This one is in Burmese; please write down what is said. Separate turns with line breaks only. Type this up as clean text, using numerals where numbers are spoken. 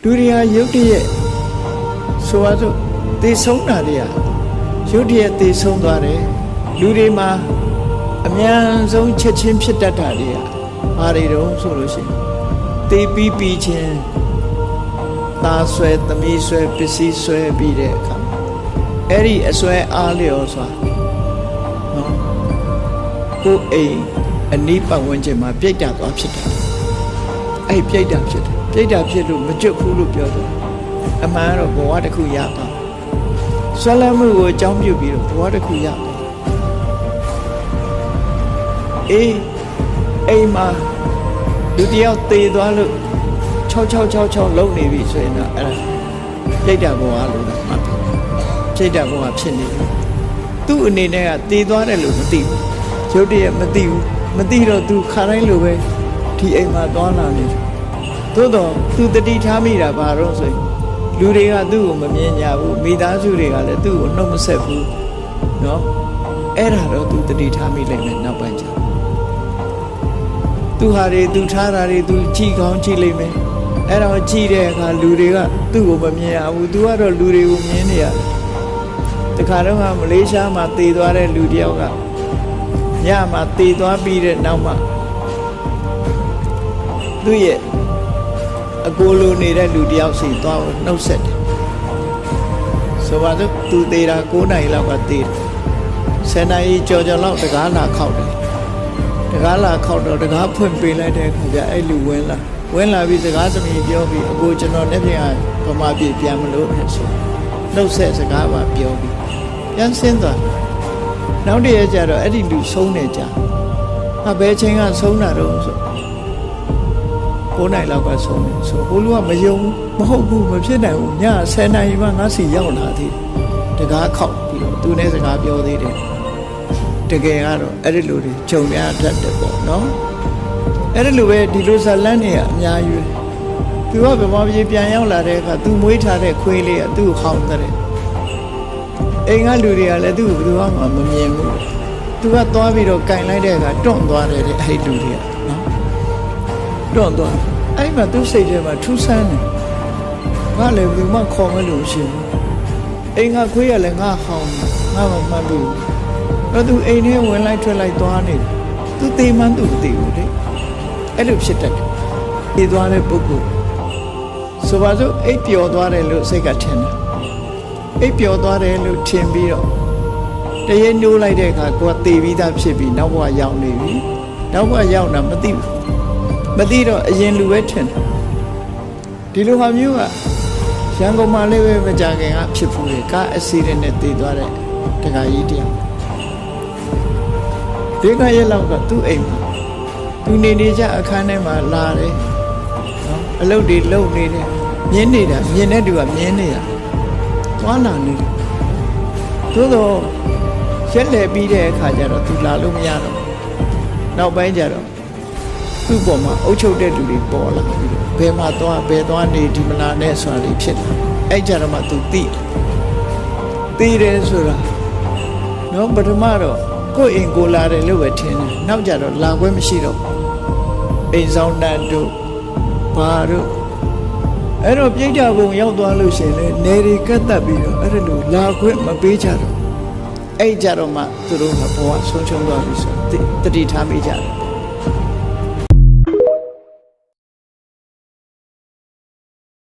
လူတွေကရုပ်တရက်ဆိုပါစို့သေဆုံးတာတွေကရုတ်တရက်သေဆုံးသွားတယ်လူတွေမှာအများဆုံးချက်ချင်းဖြစ်တတ်တာတွေကဘာတွေတော့ဆိုလို့ရှိရင်သေပြီးချင်းသားဆွဲသမီးဆွဲပစ္စည်းဆွဲပြီးတဲ့အခါအဲ့ဒီအဆွဲအားလျော်စွာနော်ကိုယ်အိမ်အနီးပတ်ဝန်းကျင်မှာပြိတ္တာသွားဖြစ်တယ်အဲ့ပြိတ္တာဖြစ်တယ်ပြိတ္တာဖြစ်လို့မကျွတ်ဘူးလို့ပြောတယ်အမှန်တော့ဘဝတစ်ခုရပါဆွဲလမ်းမှုကိုအကြောင်းပြုပြီးတော့ဘဝတစ်ခုရပါအေးအိမ်မှာလူတယောက်သေသွားလို့666လုံးနေပြီဆိုရင်တော့အဲ့ဒါပြိတ္တာဘဝလို့မှတ်တယ်ပြိတ္တာဘဝဖြစ်နေတယ်သူ့အနေနဲ့ကသေသွားတယ်လို့မသိဘူးရုပ်တရက်မသိဘူးမသိတော့သူခါတိုင်းလိုပဲဒီအိမ်မှာသွားလာနေတယ်သို့တော့သူတတိထားမိတာဘာလို့ဆိုရင်လူတွေကသူ့ကိုမမြင်ကြဘူးမိသားစုတွေကလည်းသူ့ကိုနှုတ်မဆက်ဘူးเนาะအဲ့ဒါတော့သူတတိထားမိလိုက်မယ်နောက်ပိုင်းကျသူဟာတွေသူထားတာတွေသူကြည့်ကောင်းကြည့်လိုက်မယ်အဲ့တော့ကြည့်တဲ့အခါလူတွေကသူ့ကိုမမြင်ရဘူးသူကတော့လူတွေကိုမြင်နေရတယ်တခါတော့မလေးရှားမှာတည်သွားတဲ့လူတယောက်ကညမှာတည်သွားပြီးတဲ့နောက်မှာသူ့ရဲ့အကိုလိုနေတဲ့လူတယောက်စီသွားနှုတ်ဆက်တယ်ဆိုပါတော့သူတည်တာ9နာရီလောက်ကတည်တယ်10နာရီကြော်လောက်တကားလာခောက်တယ်တကားလာခောက်တော့တကားဖွင့်ပေးလိုက်တဲ့အခါကျအဲ့လူဝင်လာပြီးစကားသမီးပြောပြီးအကိုကျွန်တော်လက်ဖြင့်ဗမာပြည်ပြန်မလို့ဖြစ်ဆိုနှုတ်ဆက်စကားပါပြောပြီးပြန်ဆင်းသွားနောက်တရက်ကျတော့အဲ့ဒီလူဆုံးနေကြဘယ်ချိန်ကဆုံးတာတော့ဆို9နိုင်လောက်ကဆုံးတယ်ဆိုဟိုလူကမယုံမဟုတ်ဘူးမဖြစ်နိုင်ဘူးည10နာရီမှငါစီရောက်လာသေးတယ်တကားခောက်ပြီးတော့သူနဲ့စကားပြောသေးတယ်တကယ်ကတော့အဲ့ဒီလူတွေဂျုံများတတ်တယ်ပေါ့နော်အဲ့ဒီလိုပဲဒီလိုဇာလန်းတွေကအများကြီးသူကဗမာပြည်ပြန်ရောက်လာတဲ့အခါသူမွေးထားတဲ့ခွေးလေးကသူ့ကိုခေါင်းတဲ့အိမ်ကလူတွေကလည်းသူ့ကိုဘယ်သူမှမမြင်ဘူးသူကသွားပြီးတော့ကင်လိုက်တဲ့အခါတွန့်သွားတယ်တဲ့အဲ့ဒီလူတွေကနော်တွန့်သွားအဲ့မှာသူ့စိတ်ထဲမှာထူးဆန်းတယ်ငါလည်းဘယ်သူမှခေါ်မလို့ရှိဘူးအိမ်ကခွေးကလည်းငါဟောင်းငါမမှတ်ဘူးအဲ့သူအိမ်ထဲဝင်လိုက်ထွက်လိုက်သွားနေတယ်သူတေးမှန်းသူသိဘူးလေအဲ့လိုဖြစ်တတ်တယ်အေးသွားတဲ့ပုဂ္ဂိုလ်ဆိုပါစို့အိပ်ပျော်သွားတယ်လို့စိတ်ကထင်တယ်အိပ်ပျော်သွားတယ်လို့ထင်ပြီးတော့တရေနိုးလိုက်တဲ့အခါကိုယ်ကသေပြီးသားဖြစ်ပြီးနောက်ဘဝရောက်နေပြီနောက်ဘဝရောက်တာမသိဘူးမသိတော့အရင်လူပဲထင်တယ်ဒီလိုဟာမျိုးကရန်ကုန်မှာလည်းပဲမကြခင်ကဖြစ်ဖူးတယ်ကားအက်ဆီဒင့်နဲ့သေသွားတဲ့တခါကြီးတယောက်ဒီကရက်လောက်ကသူ့အိမ်မှာသူနေကြအခန်းထဲမှာလာတယ်နော်အလုပ်တွေလုပ်နေတယ်မြင်နေတာမြင်တဲ့သူကမြင်နေတာသွားလာနေတယ်သို့တော့ရက်လေပြီးတဲ့အခါကျတော့သူလာလို့မရတော့နောက်ပိုင်းကျတော့သူ့ပေါ်မှာအုပ်ချုပ်တဲ့လူတွေပေါ်လာပြီးဘယ်မှာသွားဘယ်သွားနေဒီမလာနဲ့ဆိုတာတွေဖြစ်လာအဲ့ကြတော့မှသူသိတယ်ဆိုတာနော်ပထမတော့ကိုယ်အိမ်ကိုလာတယ်လို့ပဲထင်တယ်နောက်ကြတော့လာခွင့်မရှိတော့အိမ်ဆောင်တန်တို့ဘာတို့အဲ့တော့ပြိတ္တာဘုံရောက်သွားလို့ရှိရင်လေနေတွေကတ်တက်ပြီးတော့အဲ့ဒါလိုလာခွင့်မပေးကြတော့အဲ့ကြတော့မှသူတို့ကဘဝဆုံးရှုံးသွားပြီဆိုတတိထားမိကြတယ်